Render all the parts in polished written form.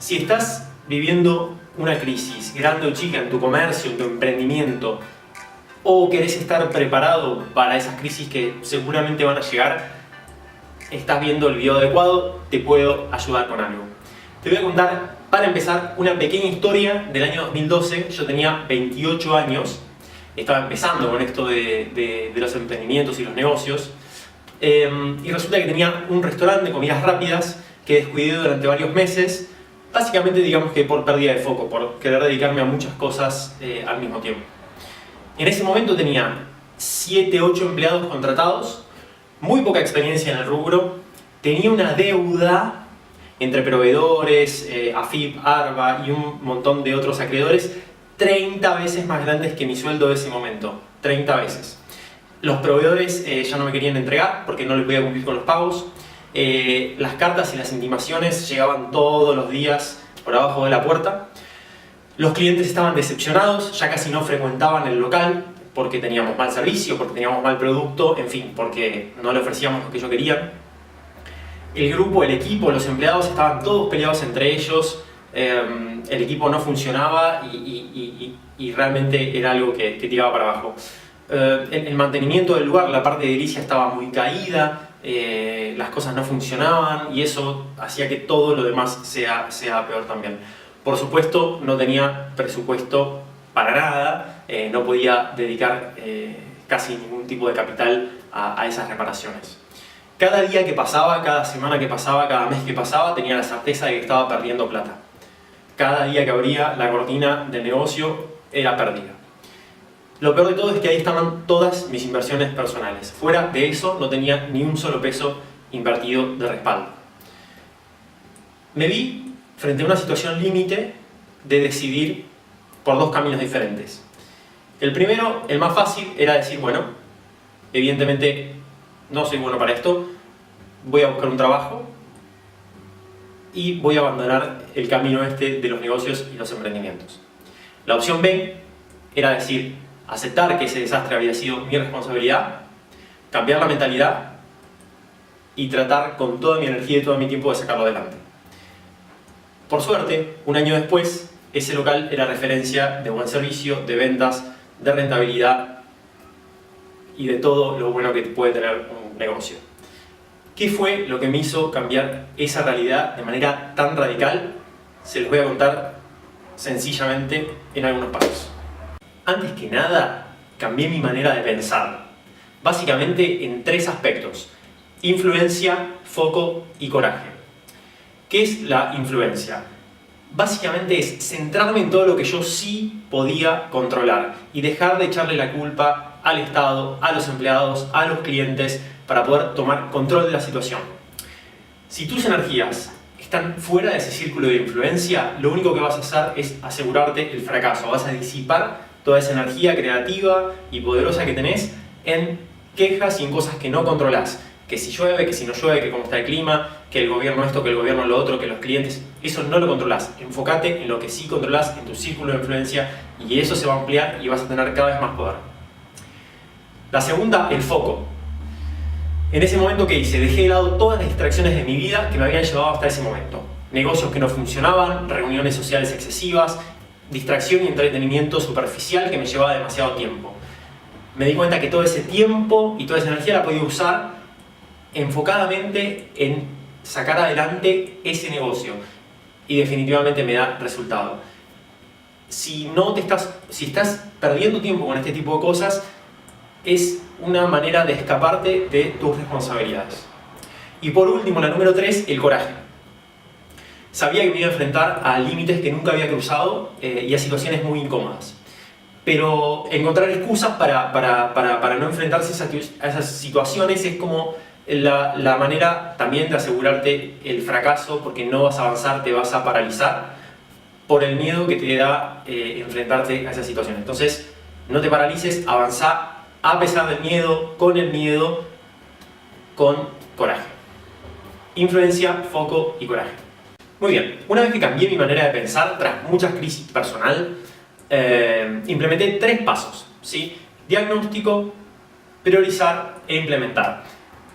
Si estás viviendo una crisis, grande o chica, en tu comercio, en tu emprendimiento, o querés estar preparado para esas crisis que seguramente van a llegar, estás viendo el video adecuado, te puedo ayudar con algo. Te voy a contar, para empezar, una pequeña historia del año 2012. Yo tenía 28 años, estaba empezando con esto de los emprendimientos y los negocios, y resulta que tenía un restaurante de comidas rápidas que descuidé durante varios meses, básicamente digamos que por pérdida de foco, por querer dedicarme a muchas cosas al mismo tiempo. En ese momento tenía 7-8 empleados contratados, muy poca experiencia en el rubro, tenía una deuda entre proveedores, AFIP, ARBA y un montón de otros acreedores 30 veces más grandes que mi sueldo de ese momento, 30 veces. Los proveedores ya no me querían entregar porque no les podía cumplir con los pagos. Las cartas y las intimaciones llegaban todos los días por abajo de la puerta. Los clientes estaban decepcionados, ya casi no frecuentaban el local porque teníamos mal servicio, porque teníamos mal producto, en fin, porque no le ofrecíamos lo que ellos querían. El grupo, el equipo, los empleados estaban todos peleados entre ellos, el equipo no funcionaba y realmente era algo que tiraba para abajo. El mantenimiento del lugar, la parte de edilicia estaba muy caída, las cosas no funcionaban y eso hacía que todo lo demás sea peor también. Por supuesto, no tenía presupuesto para nada, no podía dedicar casi ningún tipo de capital a esas reparaciones. Cada día que pasaba, cada semana que pasaba, cada mes que pasaba, tenía la certeza de que estaba perdiendo plata. Cada día que abría la cortina del negocio era pérdida. Lo peor de todo es que ahí estaban todas mis inversiones personales. Fuera de eso no tenía ni un solo peso invertido de respaldo. Me vi frente a una situación límite de decidir por dos caminos diferentes. El primero, el más fácil, era decir, bueno, evidentemente no soy bueno para esto, voy a buscar un trabajo y voy a abandonar el camino este de los negocios y los emprendimientos. La opción B era decir, aceptar que ese desastre había sido mi responsabilidad, cambiar la mentalidad y tratar con toda mi energía y todo mi tiempo de sacarlo adelante. Por suerte, un año después, ese local era referencia de buen servicio, de ventas, de rentabilidad y de todo lo bueno que puede tener un negocio. ¿Qué fue lo que me hizo cambiar esa realidad de manera tan radical? Se los voy a contar sencillamente en algunos pasos. Antes que nada, cambié mi manera de pensar, básicamente en tres aspectos: influencia, foco y coraje. ¿Qué es la influencia? Básicamente es centrarme en todo lo que yo sí podía controlar y dejar de echarle la culpa al Estado, a los empleados, a los clientes, para poder tomar control de la situación. Si tus energías están fuera de ese círculo de influencia, lo único que vas a hacer es asegurarte el fracaso. Vas a disipar toda esa energía creativa y poderosa que tenés en quejas y en cosas que no controlás. Que si llueve, que si no llueve, que cómo está el clima, que el gobierno esto, que el gobierno lo otro, que los clientes. Eso no lo controlás. Enfócate en lo que sí controlás, en tu círculo de influencia, y eso se va a ampliar y vas a tener cada vez más poder. La segunda, el foco. En ese momento, ¿qué hice? Dejé de lado todas las distracciones de mi vida que me habían llevado hasta ese momento. Negocios que no funcionaban, reuniones sociales excesivas, distracción y entretenimiento superficial que me llevaba demasiado tiempo. Me di cuenta que todo ese tiempo y toda esa energía la podía usar enfocadamente en sacar adelante ese negocio y definitivamente me da resultado. Si estás perdiendo tiempo con este tipo de cosas, es una manera de escaparte de tus responsabilidades. Y por último, la número 3, el coraje. Sabía que me iba a enfrentar a límites que nunca había cruzado y a situaciones muy incómodas. Pero encontrar excusas para no enfrentarse a esas situaciones es como la manera también de asegurarte el fracaso, porque no vas a avanzar, te vas a paralizar por el miedo que te da enfrentarte a esas situaciones. Entonces, no te paralices, avanza a pesar del miedo, con coraje. Influencia, foco y coraje. Muy bien, una vez que cambié mi manera de pensar tras muchas crisis personal, implementé 3 pasos, ¿sí? Diagnóstico, priorizar e implementar.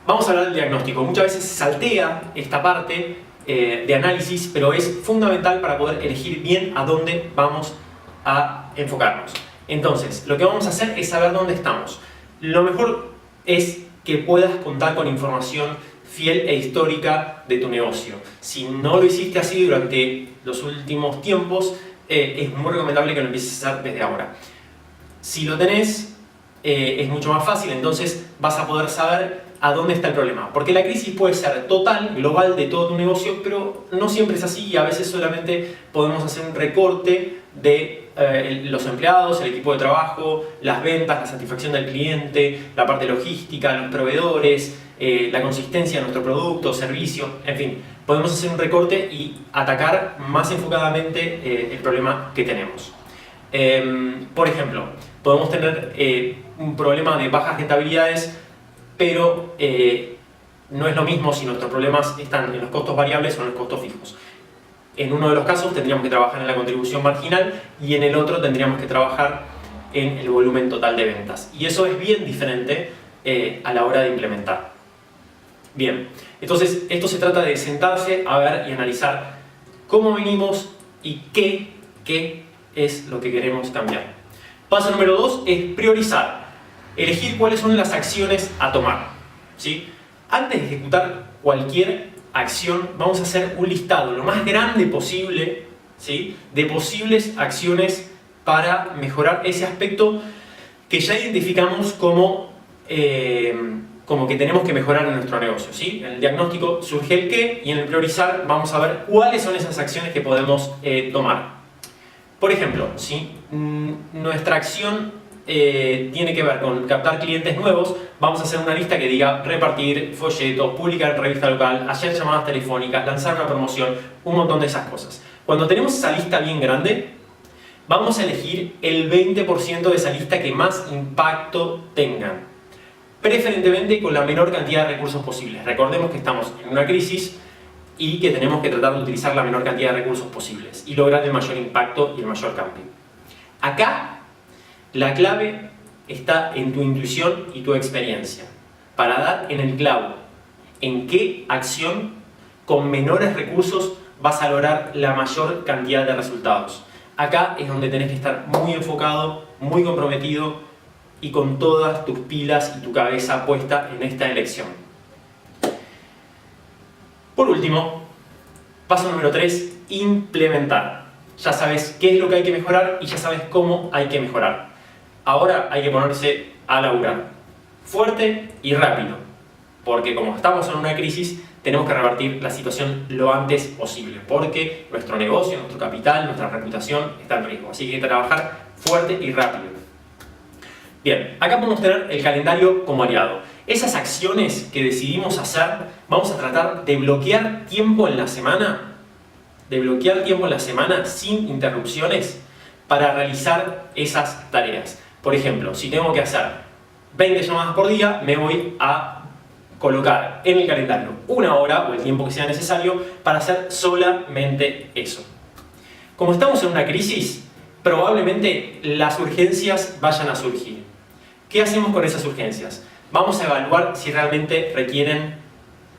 Vamos a hablar del diagnóstico. Muchas veces se saltea esta parte de análisis, pero es fundamental para poder elegir bien a dónde vamos a enfocarnos. Entonces, lo que vamos a hacer es saber dónde estamos. Lo mejor es que puedas contar con información fiel e histórica de tu negocio. Si no lo hiciste así durante los últimos tiempos, es muy recomendable que lo empieces a hacer desde ahora. Si lo tenés, es mucho más fácil, entonces vas a poder saber a dónde está el problema. Porque la crisis puede ser total, global de todo tu negocio, pero no siempre es así y a veces solamente podemos hacer un recorte de los empleados, el equipo de trabajo, las ventas, la satisfacción del cliente, la parte logística, los proveedores, la consistencia de nuestro producto, servicio, en fin. Podemos hacer un recorte y atacar más enfocadamente el problema que tenemos. Por ejemplo, podemos tener un problema de bajas rentabilidades, pero no es lo mismo si nuestros problemas están en los costos variables o en los costos fijos. En uno de los casos tendríamos que trabajar en la contribución marginal y en el otro tendríamos que trabajar en el volumen total de ventas. Y eso es bien diferente a la hora de implementar. Bien, entonces esto se trata de sentarse a ver y analizar cómo venimos y qué es lo que queremos cambiar. Paso número 2 es priorizar. Elegir cuáles son las acciones a tomar, ¿sí? Antes de ejecutar cualquier acción, vamos a hacer un listado lo más grande posible, ¿sí?, de posibles acciones para mejorar ese aspecto que ya identificamos como que tenemos que mejorar en nuestro negocio, ¿sí? En el diagnóstico surge el qué y en el priorizar vamos a ver cuáles son esas acciones que podemos tomar. Por ejemplo, si nuestra acción tiene que ver con captar clientes nuevos, vamos a hacer una lista que diga repartir folletos, publicar en revista local, hacer llamadas telefónicas, lanzar una promoción, un montón de esas cosas. Cuando tenemos esa lista bien grande, vamos a elegir el 20% de esa lista que más impacto tengan, preferentemente con la menor cantidad de recursos posibles. Recordemos que estamos en una crisis y que tenemos que tratar de utilizar la menor cantidad de recursos posibles y lograr el mayor impacto y el mayor cambio. Acá la clave está en tu intuición y tu experiencia para dar en el clavo en qué acción con menores recursos vas a lograr la mayor cantidad de resultados. Acá es donde tenés que estar muy enfocado, muy comprometido y con todas tus pilas y tu cabeza puesta en esta elección. Por último, paso número 3, implementar. Ya sabes qué es lo que hay que mejorar y ya sabes cómo hay que mejorar. Ahora hay que ponerse a laburar, fuerte y rápido, porque como estamos en una crisis, tenemos que revertir la situación lo antes posible, porque nuestro negocio, nuestro capital, nuestra reputación está en riesgo. Así que hay que trabajar fuerte y rápido. Bien, acá podemos tener el calendario como aliado. Esas acciones que decidimos hacer, vamos a tratar de bloquear tiempo en la semana, sin interrupciones para realizar esas tareas. Por ejemplo, si tengo que hacer 20 llamadas por día, me voy a colocar en el calendario una hora o el tiempo que sea necesario para hacer solamente eso. Como estamos en una crisis, probablemente las urgencias vayan a surgir. ¿Qué hacemos con esas urgencias? Vamos a evaluar si realmente requieren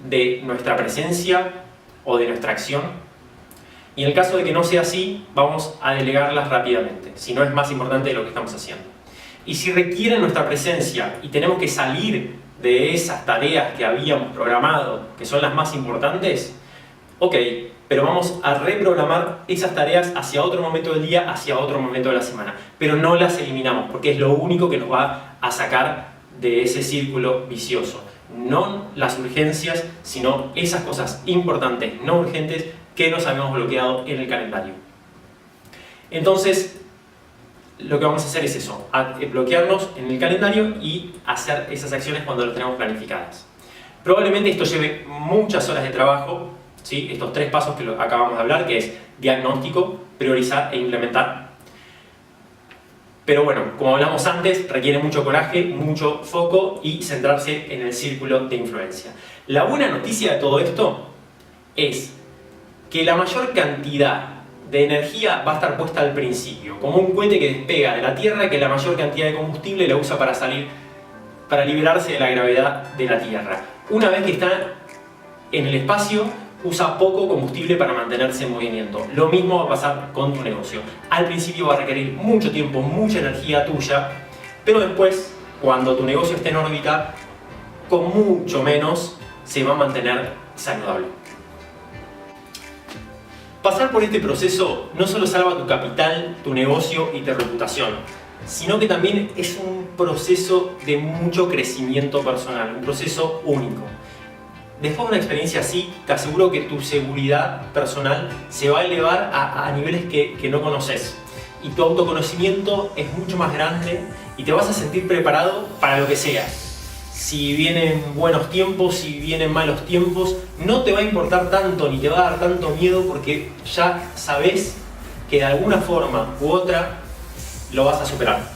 de nuestra presencia o de nuestra acción. Y en el caso de que no sea así, vamos a delegarlas rápidamente, si no es más importante de lo que estamos haciendo. Y si requieren nuestra presencia y tenemos que salir de esas tareas que habíamos programado, que son las más importantes, ok, pero vamos a reprogramar esas tareas hacia otro momento del día, hacia otro momento de la semana. Pero no las eliminamos, porque es lo único que nos va a sacar de ese círculo vicioso. No las urgencias, sino esas cosas importantes, no urgentes, que nos habíamos bloqueado en el calendario. Entonces, lo que vamos a hacer es eso, bloquearnos en el calendario y hacer esas acciones cuando las tenemos planificadas. Probablemente esto lleve muchas horas de trabajo, ¿sí? Estos 3 pasos que acabamos de hablar, que es diagnóstico, priorizar e implementar. Pero bueno, como hablamos antes, requiere mucho coraje, mucho foco y centrarse en el círculo de influencia. La buena noticia de todo esto es que la mayor cantidad de energía va a estar puesta al principio, como un cohete que despega de la Tierra, que la mayor cantidad de combustible la usa para salir, para liberarse de la gravedad de la Tierra. Una vez que está en el espacio, usa poco combustible para mantenerse en movimiento. Lo mismo va a pasar con tu negocio. Al principio va a requerir mucho tiempo, mucha energía tuya, pero después, cuando tu negocio esté en órbita, con mucho menos se va a mantener saludable. Pasar por este proceso no solo salva tu capital, tu negocio y tu reputación, sino que también es un proceso de mucho crecimiento personal, un proceso único. Después de una experiencia así, te aseguro que tu seguridad personal se va a elevar a niveles que no conoces. Y tu autoconocimiento es mucho más grande y te vas a sentir preparado para lo que sea. Si vienen buenos tiempos, si vienen malos tiempos, no te va a importar tanto ni te va a dar tanto miedo porque ya sabes que de alguna forma u otra lo vas a superar.